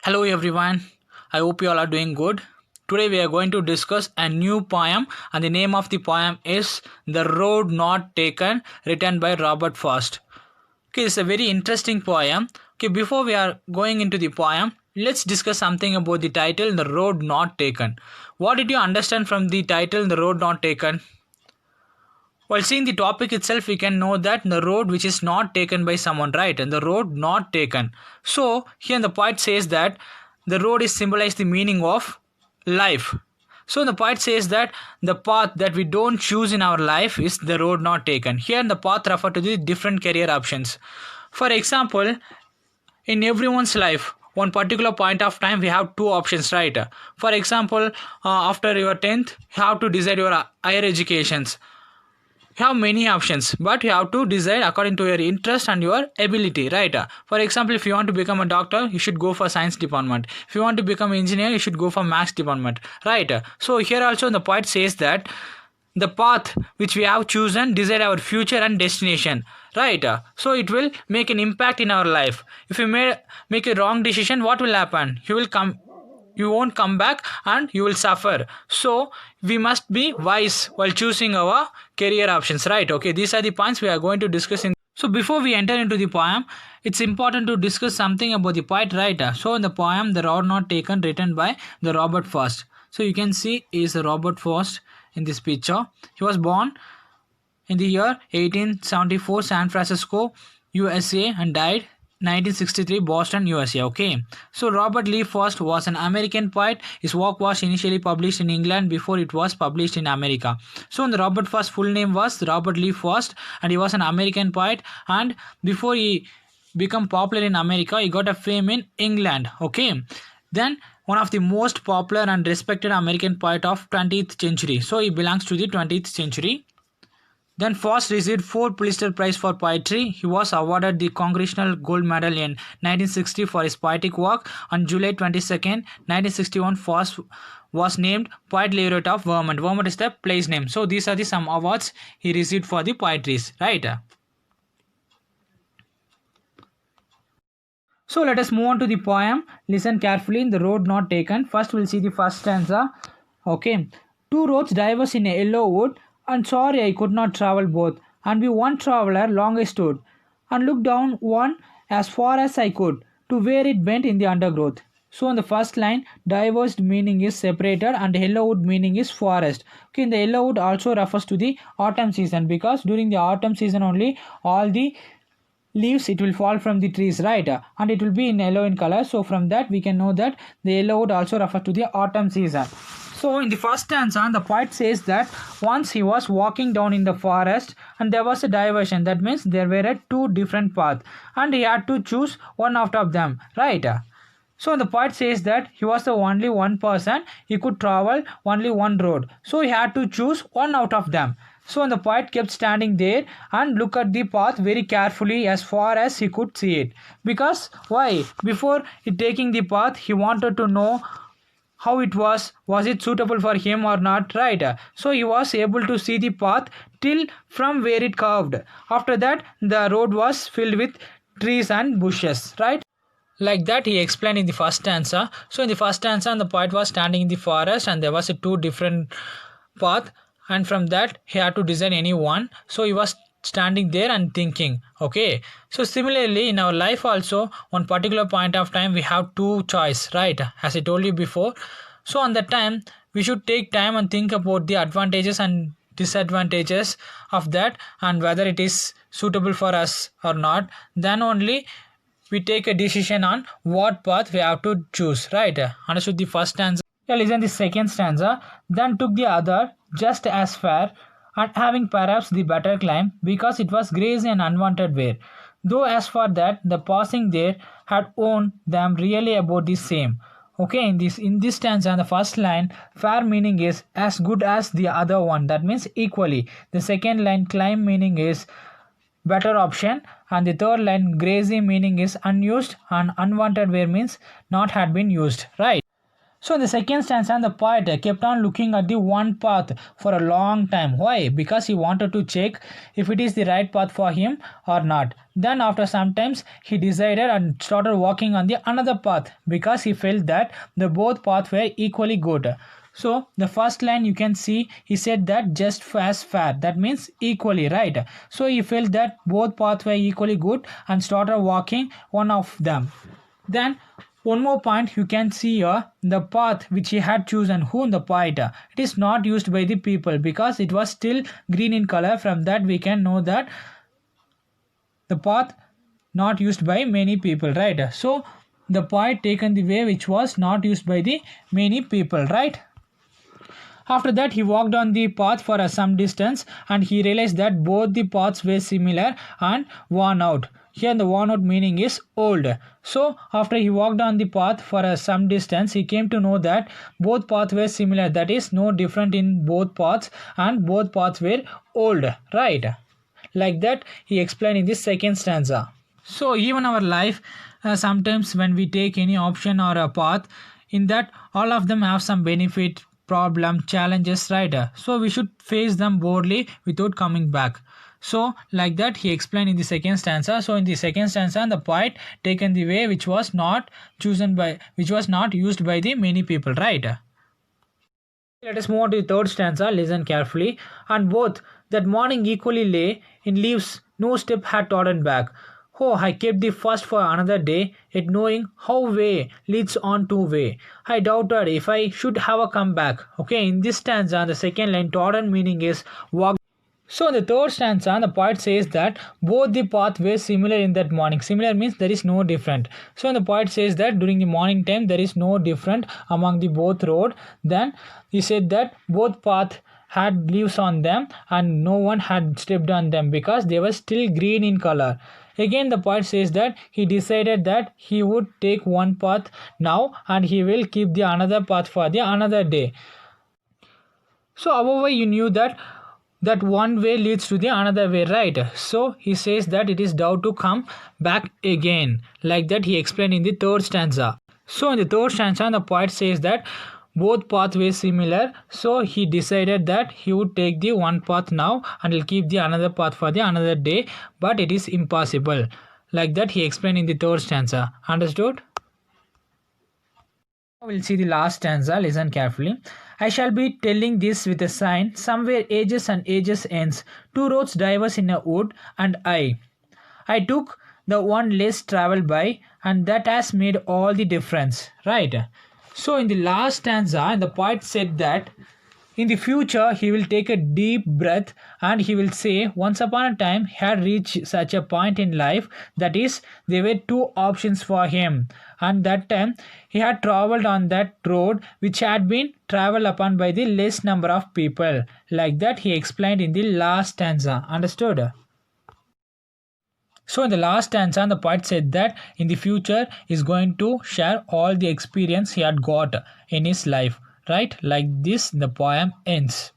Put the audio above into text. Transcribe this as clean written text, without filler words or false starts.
Hello everyone, I hope you all are doing good. Today we are going to discuss a new poem, and the name of the poem is The Road Not Taken, written by Robert Frost. Okay, it's a very interesting poem. Okay, before we are going into the poem, let's discuss something about the title The Road Not Taken. What did you understand from the title The Road Not Taken? While seeing the topic itself, we can know that the road which is not taken by someone, right? And the road not taken. So here the poet says that the road is symbolized the meaning of life. So the poet says that the path that we don't choose in our life is the road not taken. Here the path refer to the different career options. For example, in everyone's life, one particular point of time we have two options, right? For example, after your 10th, you have to decide your higher educations. You have many options, but you have to decide according to your interest and your ability, right? For example, if you want to become a doctor, you should go for science department. If you want to become an engineer, you should go for maths department, right? So here also the poet says that the path which we have chosen decide our future and destination, right? So it will make an impact in our life. If you make a wrong decision, what will happen? You won't come back and you will suffer. So we must be wise while choosing our career options, right? Okay, these are the points we are going to discuss in. So before we enter into the poem, it's important to discuss something about the poet, right? So in the poem The Road Not Taken, written by the Robert Frost. So you can see is Robert Frost in this picture. He was born in the year 1874, San Francisco, USA, and died 1963, Boston, USA. Okay, so Robert Lee Frost was an American poet. His work was initially published in England before it was published in America. So the Robert Frost's full name was Robert Lee Frost, and he was an American poet. And before he became popular in America, he got a fame in England. Okay, then one of the most popular and respected American poet of 20th century. So he belongs to the 20th century. Then Frost received 4 Pulitzer Prize for poetry. He was awarded the Congressional Gold Medal in 1960 for his poetic work. On July 22nd, 1961, Frost was named Poet Laureate of Vermont. Vermont is the place name. So these are the some awards he received for the poetries, right? So let us move on to the poem. Listen carefully. The Road Not Taken. First we'll see the first stanza. Okay. Two roads diverge in a yellow wood, and sorry I could not travel both. And with one traveller long I stood, and looked down one as far as I could, to where it bent in the undergrowth. So in the first line, diverged meaning is separated, and yellowwood meaning is forest. Okay, in the yellowwood also refers to the autumn season, because during the autumn season only all the leaves it will fall from the trees, right? And it will be in yellow in color. So from that we can know that the yellow wood also refers to the autumn season. So in the first stanza, the poet says that once he was walking down in the forest and there was a diversion. That means there were two different paths and he had to choose one out of them, right? So the poet says that he was the only one person, he could travel only one road. So he had to choose one out of them. So the poet kept standing there and looked at the path very carefully as far as he could see it. Because why? Before taking the path, he wanted to know how it was it suitable for him or not, right? So he was able to see the path till from where it curved. After that, the road was filled with trees and bushes, right? Like that he explained in the first stanza. So in the first stanza, the poet was standing in the forest and there was a two different path, and from that he had to design any one. So he was standing there and thinking. Okay, so similarly in our life also, one particular point of time we have two choice, right? As I told you before. So on that time we should take time and think about the advantages and disadvantages of that, and whether it is suitable for us or not. Then only we take a decision on what path we have to choose, right? Understood the first stanza? Yeah, listen the second stanza. Then took the other just as fair, and having perhaps the better climb, because it was grazy and unwanted wear. Though as for that, the passing there had owned them really about the same. Okay, in this stanza, the first line, fair meaning is as good as the other one. That means equally. The second line, climb meaning is better option, and the third line, grazy meaning is unused, and unwanted wear means not had been used, right? So in the second stanza, the poet kept on looking at the one path for a long time. Why? Because he wanted to check if it is the right path for him or not. Then after some times he decided and started walking on the another path because he felt that the both paths were equally good. So the first line you can see he said that just as fair, that means equally, right? So he felt that both paths were equally good and started walking one of them. Then one more point you can see here, the path which he had chosen, who the poet. It is not used by the people because it was still green in color. From that we can know that the path not used by many people, right? So the poet taken the way which was not used by the many people, right? After that he walked on the path for some distance and he realized that both the paths were similar and worn out. Here the worn out meaning is old. So after he walked on the path for some distance, he came to know that both paths were similar. That is no different in both paths and both paths were old, right? Like that he explained in this second stanza. So even our life, sometimes when we take any option or a path, in that all of them have some benefit, problem, challenges, right? So we should face them boldly without coming back. So like that he explained in the second stanza. So in the second stanza the poet taken the way which was not used by the many people, right? Let us move on to the third stanza. Listen carefully. And both that morning equally lay in leaves, no step had trodden back. Oh, I kept the first for another day, yet knowing how way leads on to way. I doubted if I should have a comeback. Okay, in this stanza, the second line, trodden meaning is walk. So in the third stanza, the poet says that both the path were similar in that morning. Similar means there is no different. So the poet says that during the morning time there is no different among the both road. Then he said that both path had leaves on them and no one had stepped on them because they were still green in color. Again the poet says that he decided that he would take one path now and he will keep the another path for the another day. So however you knew that one way leads to the another way, right? So he says that it is doubt to come back again. Like that he explained in the third stanza. So in the third stanza the poet says that both pathways similar, so he decided that he would take the one path now and will keep the another path for the another day, but it is impossible. Like that he explained in the third stanza. Understood? We'll see the last stanza. Listen carefully. I shall be telling this with a sign. Somewhere ages and ages ends. Two roads diverse in a wood, and I took the one less traveled by, and that has made all the difference. Right? So in the last stanza, the poet said that in the future he will take a deep breath and he will say once upon a time he had reached such a point in life, that is there were two options for him, and that time he had travelled on that road which had been travelled upon by the less number of people. Like that he explained in the last stanza. Understood? So in the last stanza the poet said that in the future he is going to share all the experience he had got in his life. Right? Like this the poem ends.